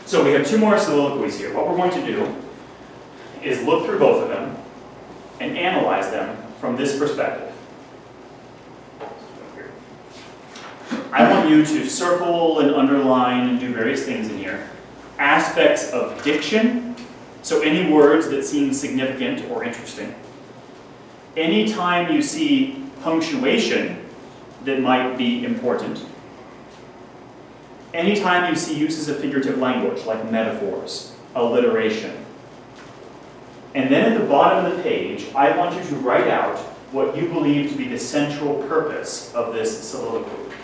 So we have two more soliloquies here. What we're going to do is look through both of them and analyze them from this perspective. I want you to circle and underline and do various things in here. Aspects of diction, so any words that seem significant or interesting. Anytime you see punctuation that might be important. Anytime you see uses of figurative language, like metaphors, alliteration. And then at the bottom of the page, I want you to write out what you believe to be the central purpose of this soliloquy.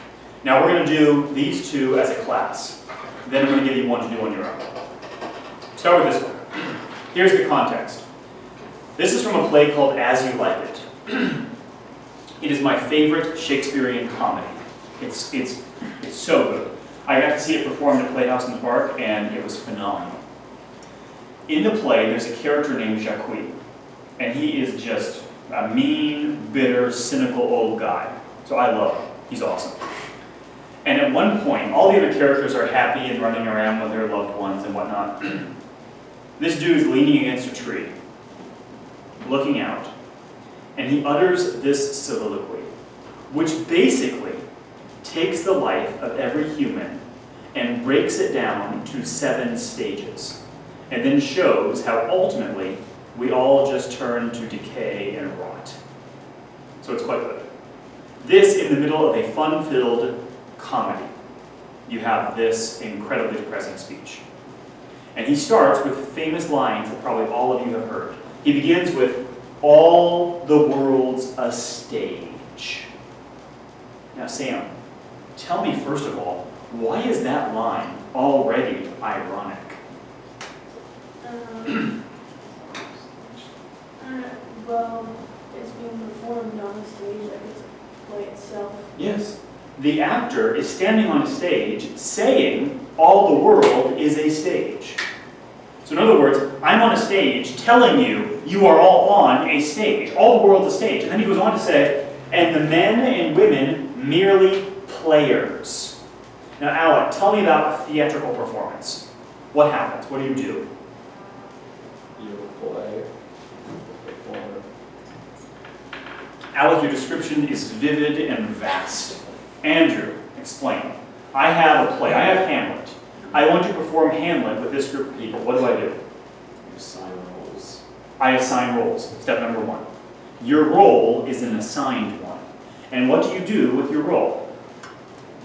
Now we're going to do these two as a class. Then I'm going to give you one to do on your own. Start with this one. Here's the context. This is from a play called As You Like It. It is my favorite Shakespearean comedy. It's so good. I got to see it performed at Playhouse in the Park, and it was phenomenal. In the play, there's a character named Jacques, and he is just a mean, bitter, cynical old guy. So I love him. He's awesome. And at one point, all the other characters are happy and running around with their loved ones and whatnot. This dude is leaning against a tree, looking out, and he utters this soliloquy, which basically takes the life of every human and breaks it down to 7 stages, and then shows how ultimately we all just turn to decay and rot. So it's quite good. This in the middle of a fun-filled comedy. You have this incredibly depressing speech. And he starts with famous lines that probably all of you have heard. He begins with, "All the world's a stage." Now Sam, tell me first of all, why is that line already ironic? Well, it's being performed on the stage like it's a play itself. Yes. The actor is standing on a stage saying all the world is a stage. So in other words, I'm on a stage telling you you are all on a stage. All the world's a stage. And then he goes on to say, and the men and women merely players. Now Alec, tell me about a theatrical performance. What happens? What do? You play. Perform. Alec, your description is vivid and vast. Andrew, explain. I have a play. I have Hamlet. I want to perform Hamlet with this group of people. What do? You assign roles. I assign roles. Step number 1. Your role is an assigned one. And what do you do with your role?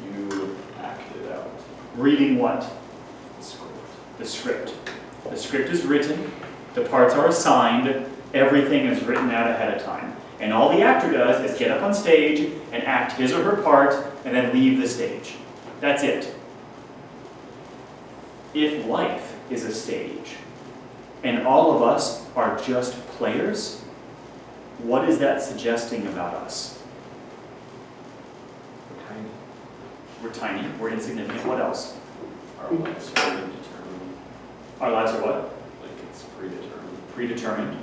You act it out. Reading what? Script. The script. The script is written. The parts are assigned. Everything is written out ahead of time. And all the actor does is get up on stage and act his or her part and then leave the stage. That's it. If life is a stage and all of us are just players, what is that suggesting about us? We're tiny. We're tiny, we're insignificant. What else? Our lives are predetermined. Our lives are what? Like it's predetermined. Predetermined.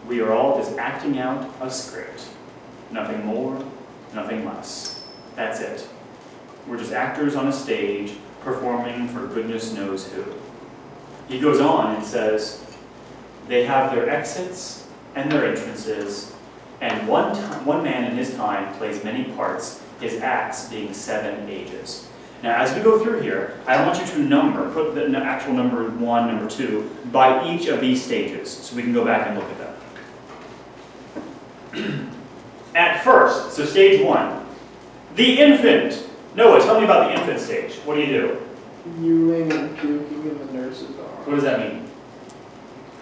We are all just acting out a script. Nothing more, nothing less. That's it. We're just actors on a stage performing for goodness knows who. He goes on and says, they have their exits and their entrances, and one man in his time plays many parts, his acts being 7 ages. Now, as we go through here, I want you to number, put the actual number 1, number 2, by each of these stages, so we can go back and look at them. At first, so stage 1, the infant. Noah, tell me about the infant stage. What do? Mewling and puking in the nurse's arm. What does that mean?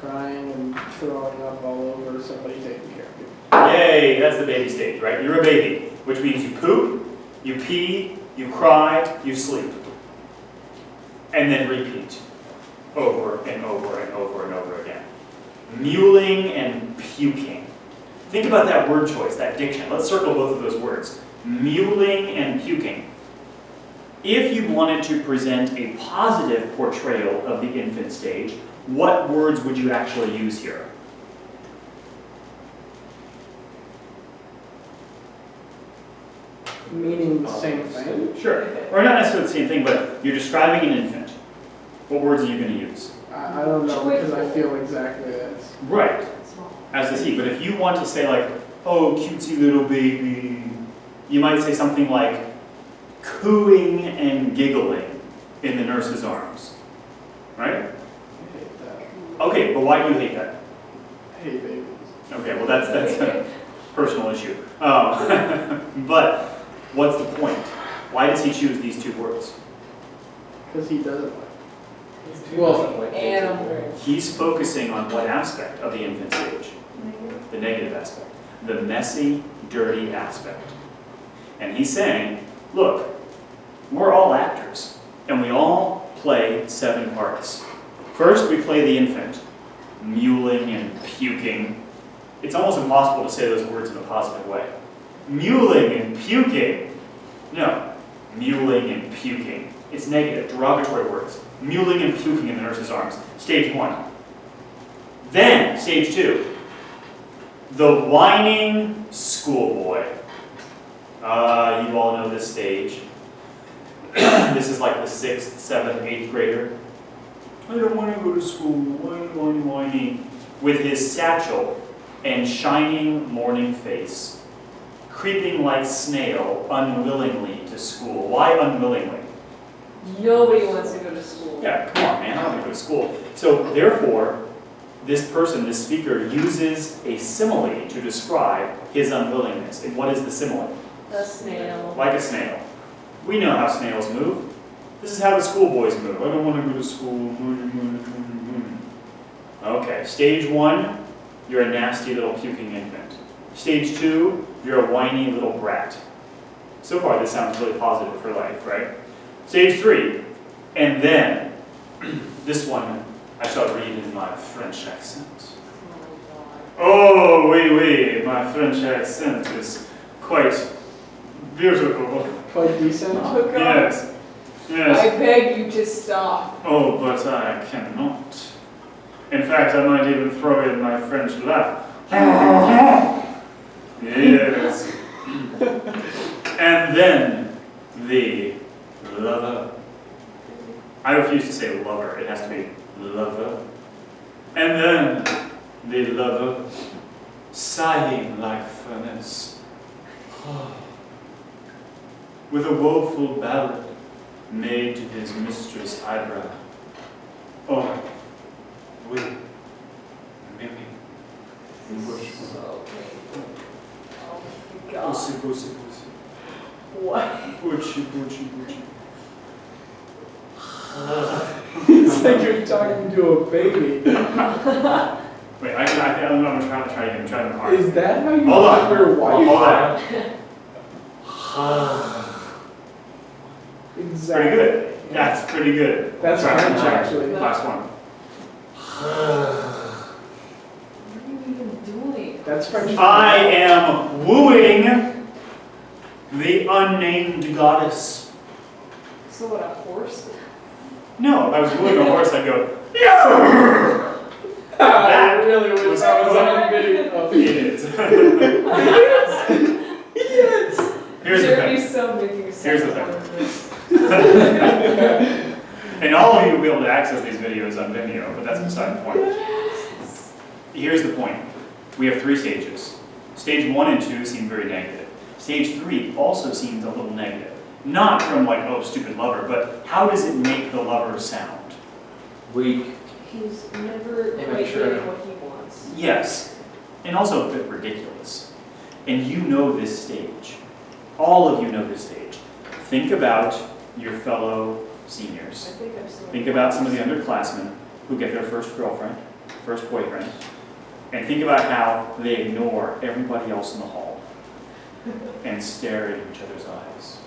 Crying and throwing up all over somebody taking care of you. Yay, that's the baby stage, right? You're a baby, which means you poop, you pee, you cry, you sleep. And then repeat over and over and over and over again. Mewling and puking. Think about that word choice, that diction. Let's circle both of those words. Mewling and puking. If you wanted to present a positive portrayal of the infant stage, what words would you actually use here? Meaning the same thing? Sure. Or not necessarily the same thing, but you're describing an infant. What words are you going to use? I don't know, because I feel exactly this. Right, as does he. But if you want to say like, oh, cutesy little baby, you might say something like, cooing and giggling in the nurse's arms. Right? I hate that. Okay, but why do you hate that? I hate babies. Okay, well that's a personal issue. But what's the point? Why does he choose these two words? Because he doesn't like. Well, animal. He's focusing on what aspect of the infant stage? The negative aspect. The messy, dirty aspect. And he's saying, look, we're all actors, and we all play 7 parts. First, we play the infant, mewling and puking. It's almost impossible to say those words in a positive way. Mewling and puking. No, mewling and puking. It's negative, derogatory words. Mewling and puking in the nurse's arms. Stage 1. Then, stage 2. The whining schoolboy. You all know this stage. This is like the 6th, 7th, 8th grader. I don't want to go to school, whiny. With his satchel and shining morning face, creeping like snail unwillingly to school. Why unwillingly? Nobody wants to go to school. Yeah, come on, man, I want to go to school. So therefore, this person, this speaker, uses a simile to describe his unwillingness. And what is the simile? A snail. Like a snail. We know how snails move. This is how the schoolboys move. I don't want to go to school. Okay, stage 1, you're a nasty little puking infant. Stage 2, you're a whiny little brat. So far, this sounds really positive for life, right? Stage 3, and then, this one I shall read in my French accent. Oh, oui, my French accent is quite beautiful. Quite decent. Oh, God. Yes, yes. I beg you to stop. Oh, but I cannot. In fact, I might even throw in my French laugh. Yes. And then the lover. I refuse to say lover. It has to be lover. And then the lover, sighing like furnace, with a woeful ballad made to his mistress' eyebrow. Oh, oui, maybe. So painful. Oh my God. Pussy, pussy, pussy. What? Pussy, pussy, pussy. It's like you're talking to a baby. Wait, I'm going to try again. I'm trying hard. Is that how you Hold on. love your wife? Hold on. Exactly. Pretty good. That's pretty good. That's Try French, one more. actually. Last one. What are you even doing? That's French. I am wooing the unnamed goddess. So what, a horse? No, if I was wooing a horse, I'd go, yeah! I really wish was I was cool. on video. It is. Yes. Here's the There thing. be some making sense. Here's the thing. out of this. And all of you will be able to access these videos on Vimeo, but that's beside the point. Here's the point. We have 3 stages. Stage 1 and 2 seem very negative. Stage 3 also seems a little negative. Not from like, oh, stupid lover, but how does it make the lover sound? Weak. He's never quite Immature. getting what he wants. Yes, and also a bit ridiculous. And you know this stage. All of you know this stage. Think about your fellow I seniors. think I'm still. Think about some of the underclassmen who get their first girlfriend, first boyfriend, and think about how they ignore everybody else in the hall and stare into each other's eyes.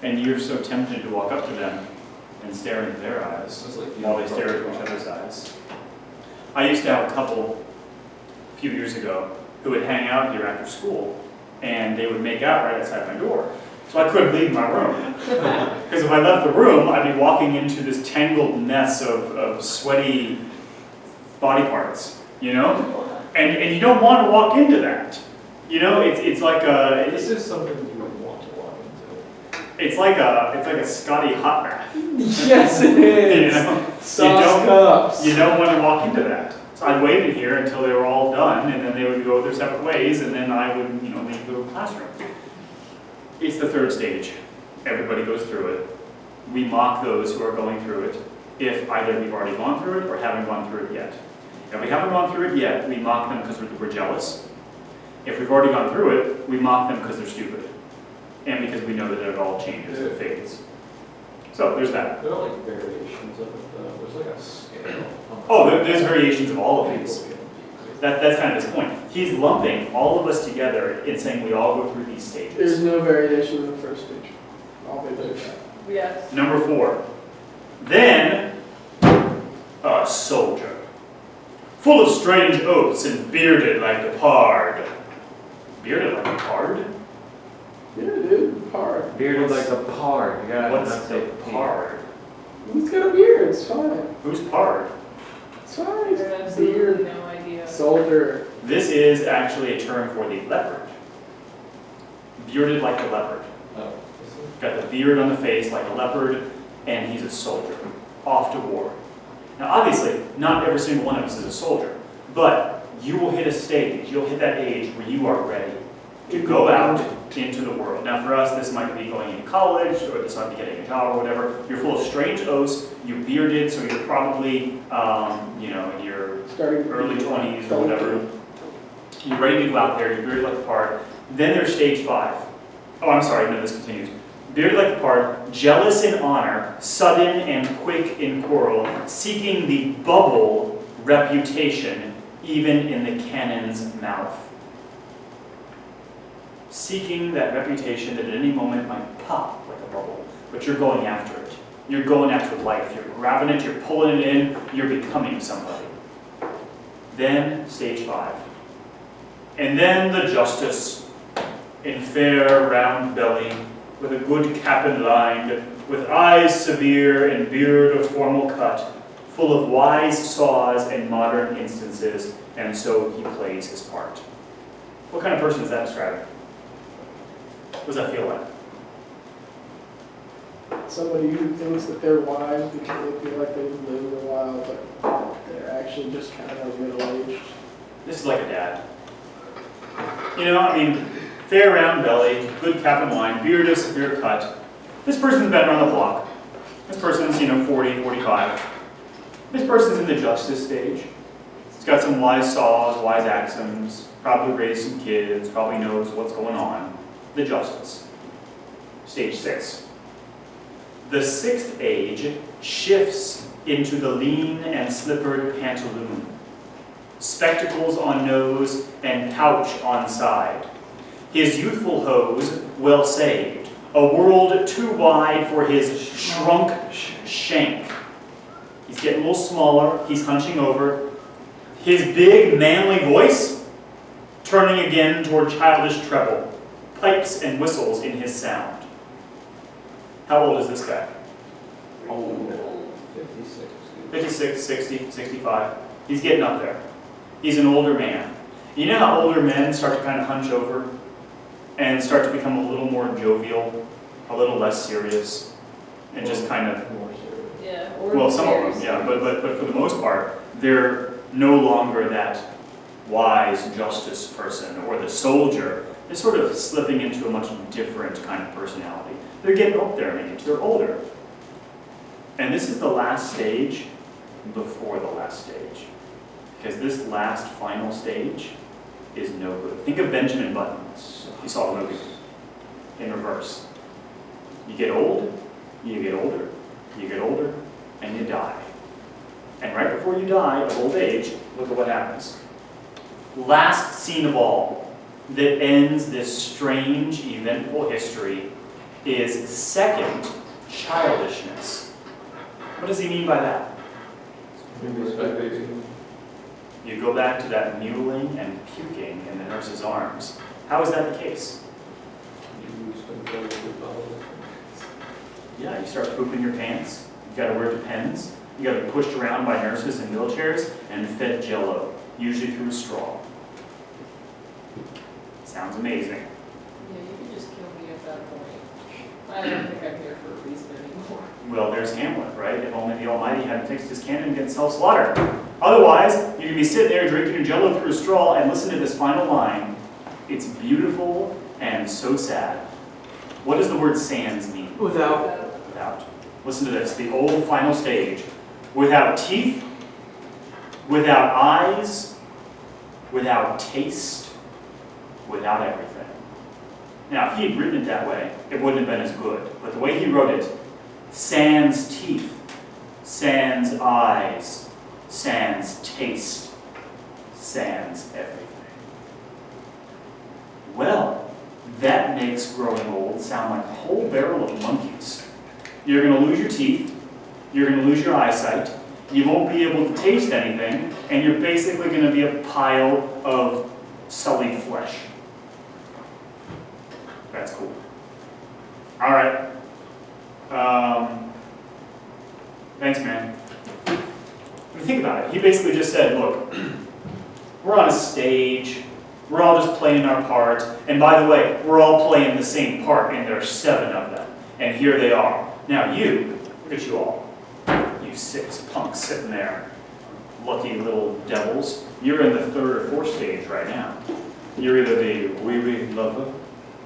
And you're so tempted to walk up to them and stare into their eyes It's like while they stare into each other's eyes. I used to have a couple a few years ago who would hang out here after school, and they would make out right outside my door. So I couldn't leave my room. Because if I left the room, I'd be walking into this tangled mess of sweaty body parts, you know? And you don't want to walk into that. You know, it's like This is something you would want to walk into. it's like a Scotty hot bath. Yes, it You is. know? Sauce cups. You don't want to walk into that. So I'd wait in here until they were all done, and then they would go their separate ways, and then I would, leave the classroom. It's the third stage. Everybody goes through it. We mock those who are going through it, if either we've already gone through it or haven't gone through it yet. If we haven't gone through it yet, we mock them because we're jealous. If we've already gone through it, we mock them because they're stupid. And because we know that it all changes and fades. So there's that. There are like variations of it though, there's like a scale. Oh, there's variations of all of these. That's kind of his point. He's lumping all of us together and saying we all go through these There's stages. no variation in the first stage. I'll be there. Yes. Number 4. Then, a soldier. Full of strange oaths and bearded like the pard. Bearded like a pard? Yeah, dude, hard. Bearded like a pard. You gotta What's not the say pard? He's got a beard, it's fine. Who's pard? It's fine. I have absolutely no idea. Soldier. This is actually a term for the leopard. Bearded like a leopard. Oh, Got the beard on the face like a leopard, and he's a soldier, off to war. Now obviously, not every single one of us is a soldier, but you will hit a stage, you'll hit that age where you are ready to go out into the world. Now for us, this might be going into college, or this might be getting a job or whatever. You're full of strange oaths, you're bearded, so you're probably, in your Starting early 20s or whatever. You're ready to go out there, you're bearded like a pard. Then there's stage 5. Oh, I'm sorry, no, this continues. Bearded like a pard, jealous in honor, sudden and quick in quarrel, seeking the bubble reputation, even in the cannon's mouth. Seeking that reputation that at any moment might pop like a bubble, but you're going after it. You're going after life. You're grabbing it, you're pulling it in, you're becoming somebody. Then stage 5. And then the justice, in fair round belly, with a good cap and lined, with eyes severe and beard of formal cut, full of wise saws and modern instances, and so he plays his part. What kind of person is that describing? What does that feel like? Somebody who thinks that they're wise because they feel like they've lived a while, but they're actually just kind of middle-aged. This is like a dad. Fair round belly, good cap and line, beard of severe cut. This person's been around the block. This person's, 40, 45. This person's in the justice stage. He's got some wise saws, wise axioms, probably raised some kids, probably knows what's going on. The justice. Stage 6. The 6th age shifts into the lean and slippered pantaloon. Spectacles on nose and pouch on side. His youthful hose well saved, a world too wide for his shrunk shank. He's getting a little smaller, he's hunching over. His big manly voice turning again toward childish treble, pipes and whistles in his sound. How old is this guy? oh, 56. 56, 60, 65. He's getting up there. He's an older man. You know how older men start to kind of hunch over and start to become a little more jovial, a little less serious, and just kind of, More serious. Yeah. Or well, some of them, bears. yeah, but for the most part, they're no longer that wise justice person or the soldier. They're sort of slipping into a much different kind of personality. They're getting up there in age, they're older. And this is the last stage before the last stage. Because this last final stage is no good. Think of Benjamin Button. You saw the movie in reverse. You get old, you get older, you get older, and you die. And right before you die of old age, look at what happens. Last scene of all that ends this strange, eventful history is second childishness. What does he mean by that? You go back to that mewling and puking in the nurse's arms. How is that the case? You spend very good Yeah, you start pooping your pants, you gotta wear Depends, you gotta be pushed around by nurses in wheelchairs, and fed Jell-O, usually through a straw. Sounds amazing. Yeah, you could just kill me at that point. I don't think I'm here for a reason anymore. Well, there's Hamlet, right? If only the Almighty hadn't fixed his cannon against self-slaughter. Otherwise, you could be sitting there drinking your Jell-O through a straw and listen to this final line. It's beautiful and so sad. What does the word sans mean? Without. Without. Listen to this, the old final stage. Without teeth, without eyes, without taste, without everything. Now, if he had written it that way, it wouldn't have been as good. But the way he wrote it, sans teeth, sans eyes, sans taste, sans everything. Well, that makes growing old sound like a whole barrel of monkeys. You're going to lose your teeth, you're going to lose your eyesight, you won't be able to taste anything, and you're basically going to be a pile of sullied flesh. That's cool. All right. Thanks, man. I mean, think about it. He basically just said, look, we're on a stage, we're all just playing our part, and by the way, we're all playing the same part, and there are 7 of them, and here they are. Now you, look at you all, you 6 punks sitting there, lucky little devils. You're in the 3rd or 4th stage right now. You're either the wee lover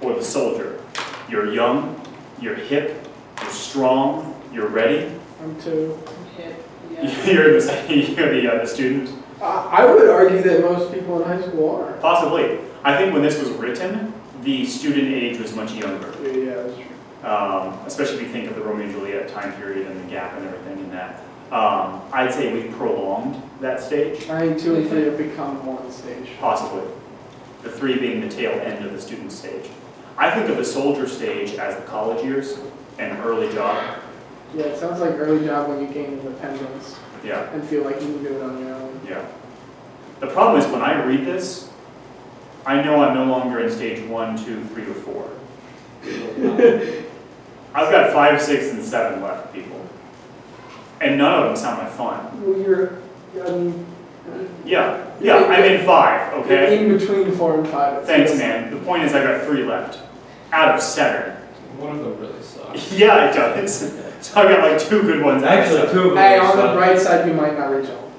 or the soldier. You're young, you're hip, you're strong, you're ready. I'm too. I'm hit, yeah. You're the student. I would argue that most people in high school are. Possibly. I think when this was written, the student age was much younger. Yeah, that's true. Especially if you think of the Romeo and Juliet time period and the gap and everything in that. I'd say we've prolonged that stage, I think 2 and 3 have become one stage. possibly. The 3 being the tail end of the student stage. I think of the soldier stage as the college years and early job. Yeah, it sounds like early job when you gain independence Yeah, and feel like you can do it on your own. yeah. The problem is when I read this, I know I'm no longer in stage 1, 2, 3, or 4. I've got 5, 6, and 7 left, people. And none of them sound like fun. Well, you're, Yeah, I'm in 5, okay? in between 4 and 5. it Thanks, feels. man. The point is I got 3 left. Out of 7. One of them really sucks. Yeah, it does. So I got like 2 good ones out of Actually, 7. 2 of them. Hey, are on the suck. bright side, you might not reach all.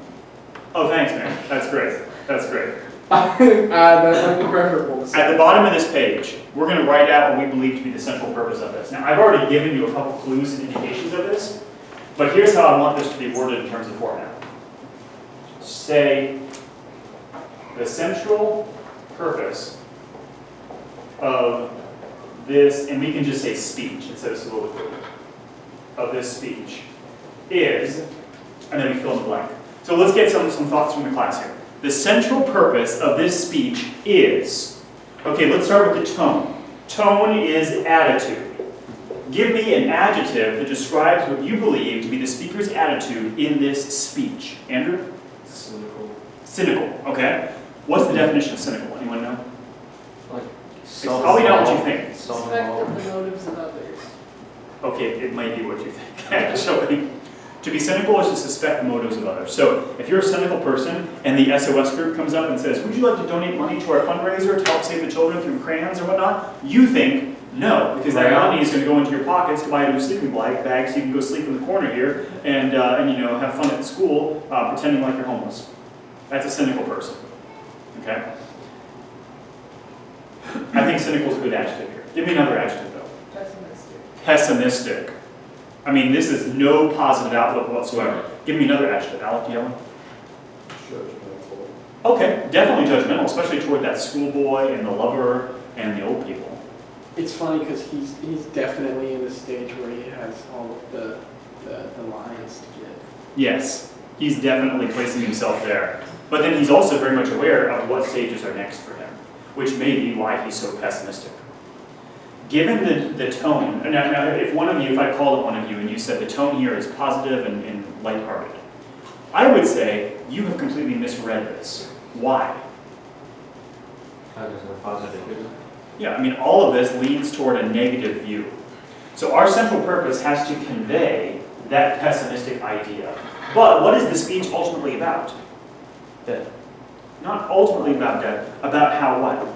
Oh, thanks, man. That's great. That's great. That might be preferable. At the bottom of this page, we're going to write out what we believe to be the central purpose of this. Now, I've already given you a couple clues and indications of this, but here's how I want this to be worded in terms of format. Say, the central purpose of this, and we can just say speech instead of soliloquy, of this speech is, and then we fill in the blank. So let's get some thoughts from the class here. The central purpose of this speech is, okay, let's start with the tone. Tone is attitude. Give me an adjective that describes what you believe to be the speaker's attitude in this speech. Andrew? Cynical. Cynical, okay. What's the definition of cynical? Anyone know? Like, It's probably not what you think. Suspect of the motives of others. Okay, it might be what you think, actually. To be cynical is to suspect the motives of others. So if you're a cynical person and the SOS group comes up and says, would you like to donate money to our fundraiser to help save the children through crayons or whatnot? You think, no, because that money is going to go into your pockets to buy a new sleeping bag so you can go sleep in the corner here and you know, have fun at school pretending like you're homeless. That's a cynical person, okay? I think cynical is a good adjective here. Give me another adjective though. Pessimistic. Pessimistic. I mean, this is no positive outlook whatsoever. Give me another adjective. Alec, do you have one? judgmental. Okay, definitely judgmental, especially toward that schoolboy and the lover and the old people. It's funny because he's definitely in the stage where he has all of the lines to give. Yes, he's definitely placing himself there. But then he's also very much aware of what stages are next for him, which may be why he's so pessimistic. Given the tone, now if I called one of you and you said the tone here is positive and lighthearted, I would say you have completely misread this. Why? That is a positive. Yeah, I mean, all of this leads toward a negative view. So our central purpose has to convey that pessimistic idea. But what is the speech ultimately about? Death. Not ultimately about death, about how what?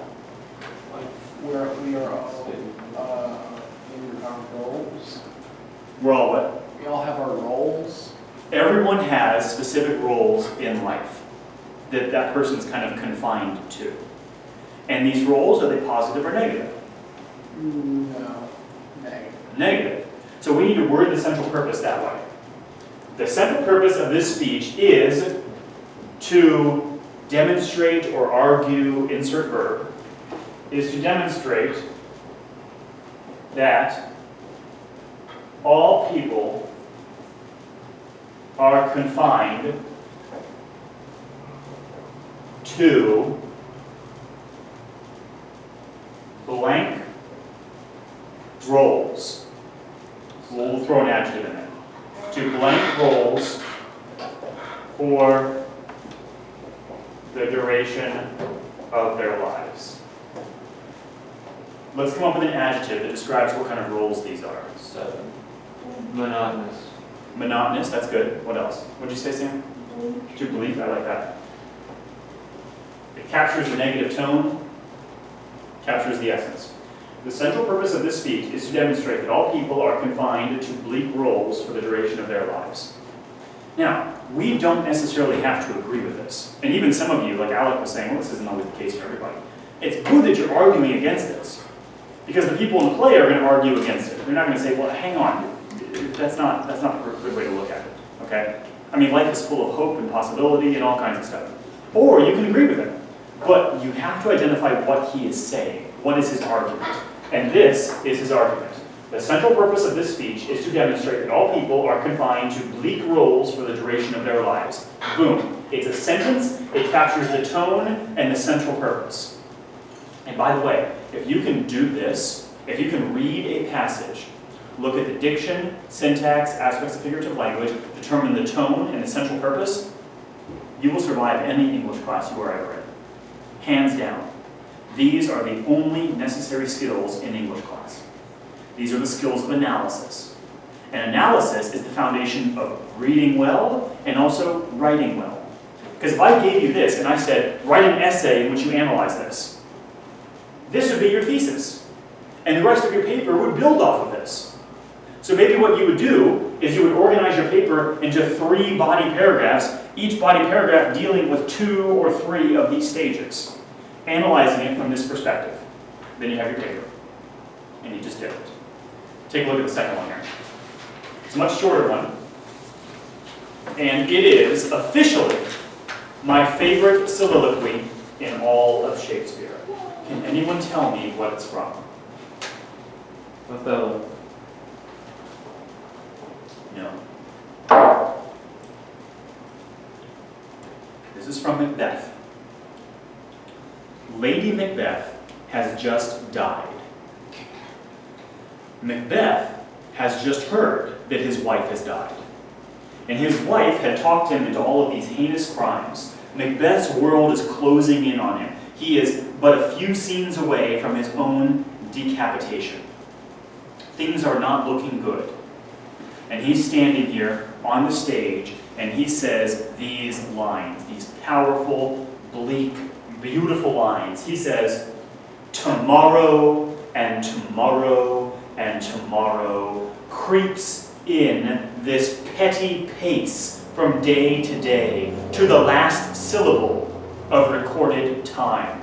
We are all in our roles. We're all what? We all have our roles. Everyone has specific roles in life that that person's kind of confined to. And these roles, are they positive or negative? No, negative. Negative. So we need to word the central purpose that way. The central purpose of this speech is to demonstrate or argue, insert verb, is to demonstrate that all people are confined to blank roles. We'll throw an adjective in there. To blank roles for the duration of their lives. Let's come up with an adjective that describes what kind of roles these are. 7. Monotonous. Monotonous, that's good. What else? What'd you say, Sam? Bleak. Too bleak, I like that. It captures the negative tone, captures the essence. The central purpose of this speech is to demonstrate that all people are confined to bleak roles for the duration of their lives. Now, we don't necessarily have to agree with this. And even some of you, like Alec was saying, well, this isn't always the case for everybody. It's good that you're arguing against this. Because the people in the play are going to argue against it. They're not going to say, well, hang on, that's not a good way to look at it, okay? I mean, life is full of hope and possibility and all kinds of stuff. Or you can agree with him. But you have to identify what he is saying. What is his argument? And this is his argument. The central purpose of this speech is to demonstrate that all people are confined to bleak roles for the duration of their lives. Boom. It's a sentence, it captures the tone and the central purpose. And by the way, if you can do this, if you can read a passage, look at the diction, syntax, aspects of figurative language, determine the tone and the central purpose, you will survive any English class you are ever in. Hands down. These are the only necessary skills in English class. These are the skills of analysis. And analysis is the foundation of reading well and also writing well. Because if I gave you this and I said, write an essay in which you analyze this, this would be your thesis. And the rest of your paper would build off of this. So maybe what you would do is you would organize your paper into 3 body paragraphs, each body paragraph dealing with 2 or 3 of these stages, analyzing it from this perspective. Then you have your paper. And you just did it. Take a look at the second one here. It's a much shorter one. And it is officially my favorite soliloquy in all of Shakespeare. Can anyone tell me what it's from? Othello. No. This is from Macbeth. Lady Macbeth has just died. Macbeth has just heard that his wife has died. And his wife had talked him into all of these heinous crimes. Macbeth's world is closing in on him. He is but a few scenes away from his own decapitation. Things are not looking good. And he's standing here on the stage and he says these lines, these powerful, bleak, beautiful lines. He says, tomorrow and tomorrow and tomorrow creeps in this petty pace from day to day to the last syllable of recorded time.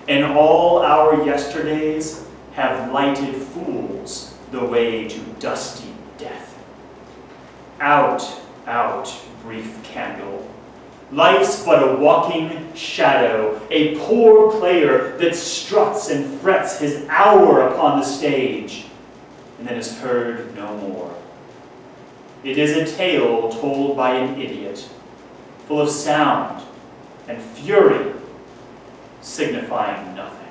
And all our yesterdays have lighted fools the way to dusty death. Out, out, brief candle. Life's but a walking shadow, a poor player that struts and frets his hour upon the stage, and then is heard no more. It is a tale told by an idiot, full of sound and fury, signifying nothing.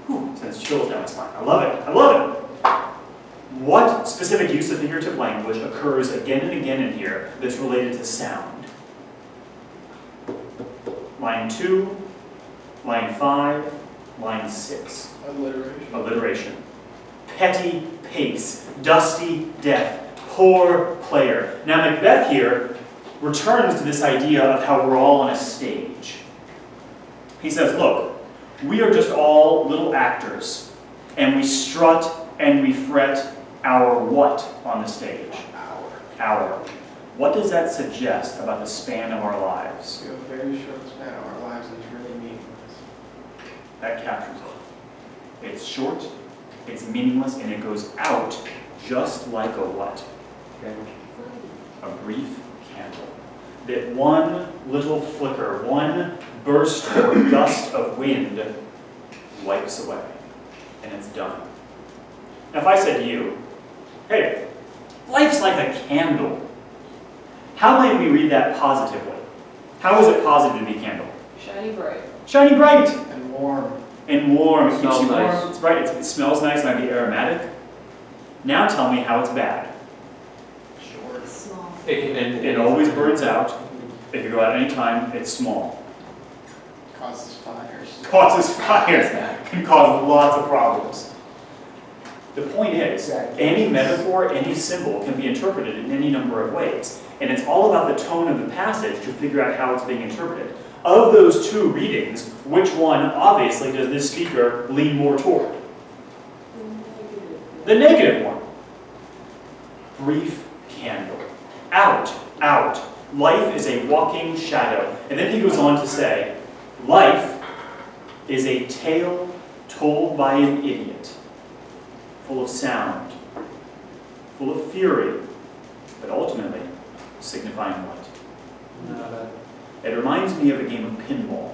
Whew, sends chills down my spine. I love it. I love it. What specific use of figurative language occurs again and again in here that's related to sound? Line 2, line 5, line 6. Alliteration. Alliteration. petty pace, dusty death, poor player. Now Macbeth here returns to this idea of how we're all on a stage. He says, look, we are just all little actors, and we strut and we fret our what on the stage? Our. What does that suggest about the span of our lives? We have a very short span of our lives that's really meaningless. That captures it. It's short, it's meaningless, and it goes out just like a what? A brief candle. That one little flicker, one burst or gust of wind wipes away, and it's done. Now if I said to you, hey, life's like a candle, how might we read that positively? How is it positive to be a candle? Shiny bright. Shiny bright And warm. and warm. It keeps Smells you warm. nice. It's bright. It smells nice. Might be aromatic. Now tell me how it's bad. Short. Small. It always burns out. If you go out any time, it's small. Causes fires. Causes fires. Can cause lots of problems. The point is, any metaphor, any symbol can be interpreted in any number of ways. And it's all about the tone of the passage to figure out how it's being interpreted. Of those two readings, which one, obviously, does this speaker lean more toward? The negative one. Brief candle. Out, out. Life is a walking shadow. And then he goes on to say, life is a tale told by an idiot, full of sound, full of fury, but ultimately signifying what? It reminds me of a game of pinball.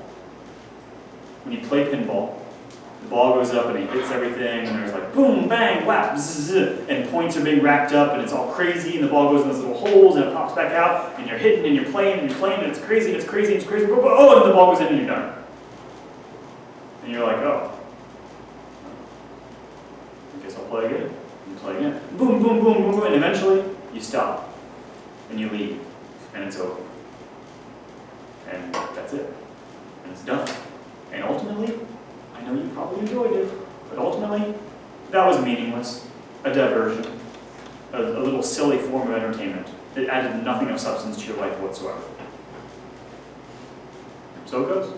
When you play pinball, the ball goes up and it hits everything, and there's like boom, bang, whap, zzz, and points are being racked up, and it's all crazy, and the ball goes in those little holes, and it pops back out, and you're hitting, and you're playing, and it's crazy, and it's crazy, and it's crazy, oh, and the ball goes in, and you're done. And you're like, oh. I guess I'll play again. You play again. Boom, boom, boom, boom, boom, and eventually, you stop, and you leave, and it's over. And that's it. And it's done. And ultimately, I know you probably enjoyed it, but ultimately, that was meaningless, a diversion, a little silly form of entertainment. It added nothing of substance to your life whatsoever. So it goes.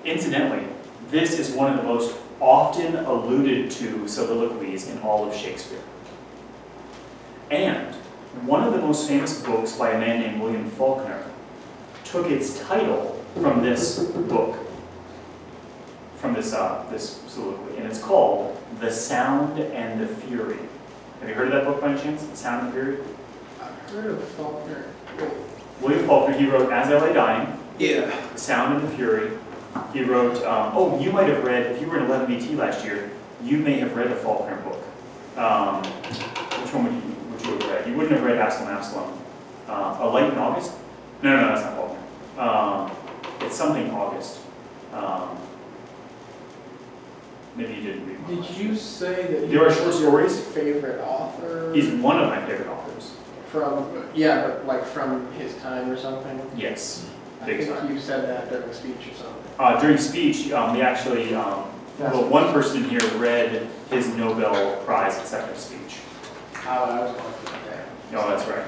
Incidentally, this is one of the most often alluded to soliloquies in all of Shakespeare. And one of the most famous books by a man named William Faulkner took its title from this book, from this soliloquy, and it's called The Sound and the Fury. Have you heard of that book by any chance, The Sound and the Fury? I've heard of Faulkner. William Faulkner, he wrote As I Lay Dying, Yeah. The Sound and the Fury. He wrote, you might have read, if you were in 11BT last year, you may have read a Faulkner book. Which one would you have read? You wouldn't have read Absalom, Absalom. A Light in August? No, that's not Faulkner. It's something August. Maybe you didn't read one. Did you say that There are short stories. His favorite author? He's one of my favorite authors. But like from his time or something? Yes, I big think time. you said that during a speech or something. During speech, we actually, one person here read his Nobel Prize acceptance speech. I was going to that. No, that's right.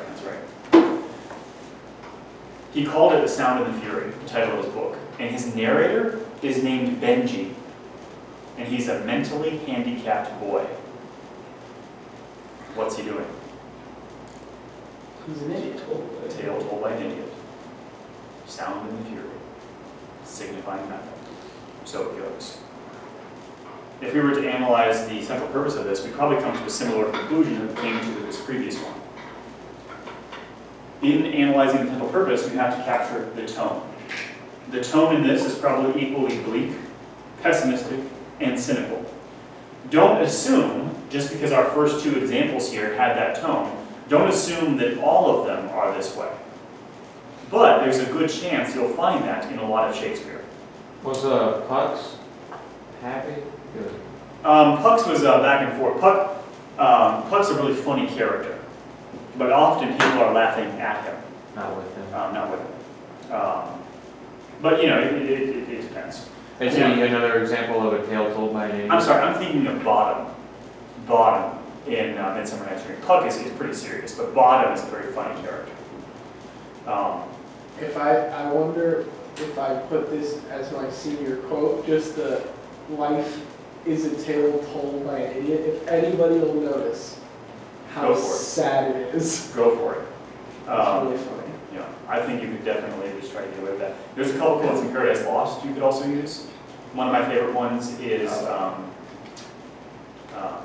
He called it The Sound and the Fury, the title of his book. And his narrator is named Benji. And he's a mentally handicapped boy. What's he doing? He's an idiot. A tale told by an idiot. Sound and the Fury, signifying nothing. So it goes. If we were to analyze the central purpose of this, we'd probably come to a similar conclusion that came to this previous one. In analyzing the central purpose, you have to capture the tone. The tone in this is probably equally bleak, pessimistic, and cynical. Don't assume, just because our first two examples here had that tone, don't assume that all of them are this way. But there's a good chance you'll find that in a lot of Shakespeare. Was Puck's happy? Good. Puck's was back and forth. Puck's a really funny character, but often people are laughing at him, Not with him. not with him. But you know, it depends. Is he another example of a tale told by an idiot? I'm sorry, I'm thinking of Bottom. Bottom in Midsummer Night's Dream. Puck is pretty serious, but Bottom is a very funny character. If I wonder if I put this as my senior quote, just the life is a tale told by an idiot, if anybody will notice how Go for it. sad it is. Go for it. It's Um, really funny. Yeah, I think you could definitely at least try to get away with that. There's a couple quotes in Paradise Lost you could also use. One of my favorite ones is,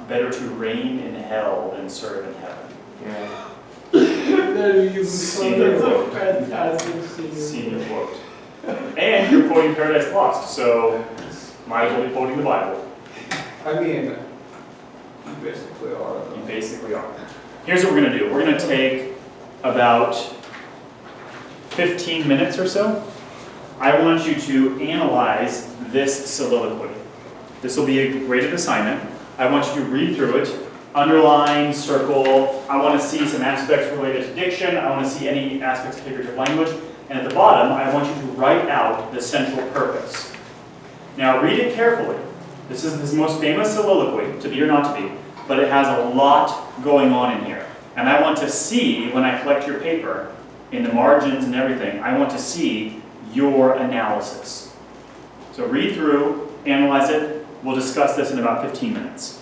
better to reign in hell than serve in heaven. Yeah. That is Senior a quote. fantastic senior. Senior quote. And you're quoting Paradise Lost, so might as well be quoting the Bible. I mean, you basically are. You basically are. Here's what we're gonna do. We're gonna take about 15 minutes or so. I want you to analyze this soliloquy. This will be a graded assignment. I want you to read through it, underline, circle. I want to see some aspects related to diction. I want to see any aspects of figurative language. And at the bottom, I want you to write out the central purpose. Now read it carefully. This is his most famous soliloquy, to be or not to be, but it has a lot going on in here. And I want to see, when I collect your paper, in the margins and everything, I want to see your analysis. So read through, analyze it. We'll discuss this in about 15 minutes.